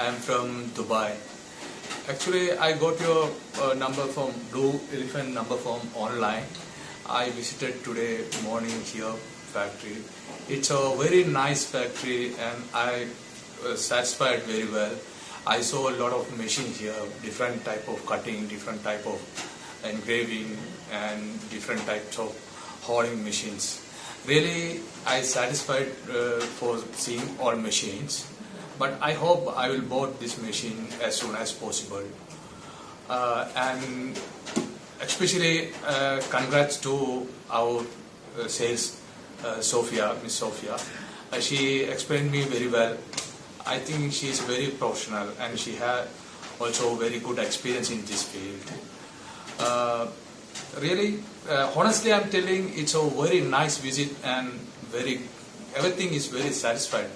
I'm from Dubai. Actually, I got your number from Blue Elephant number from online. I visited today morning here factory. It's a very nice factory and I was satisfied very well. I saw a lot of machines here, different type of cutting, different type of engraving and different types of hauling machines. Really, I satisfied for seeing all machines. But I hope I will board this machine as soon as possible. And especially congrats to our sales Sophia, Miss Sophia. She explained me very well. I think she is very professional and she had also very good experience in this field. Really, honestly, I'm telling it's a very nice visit and everything is very satisfied.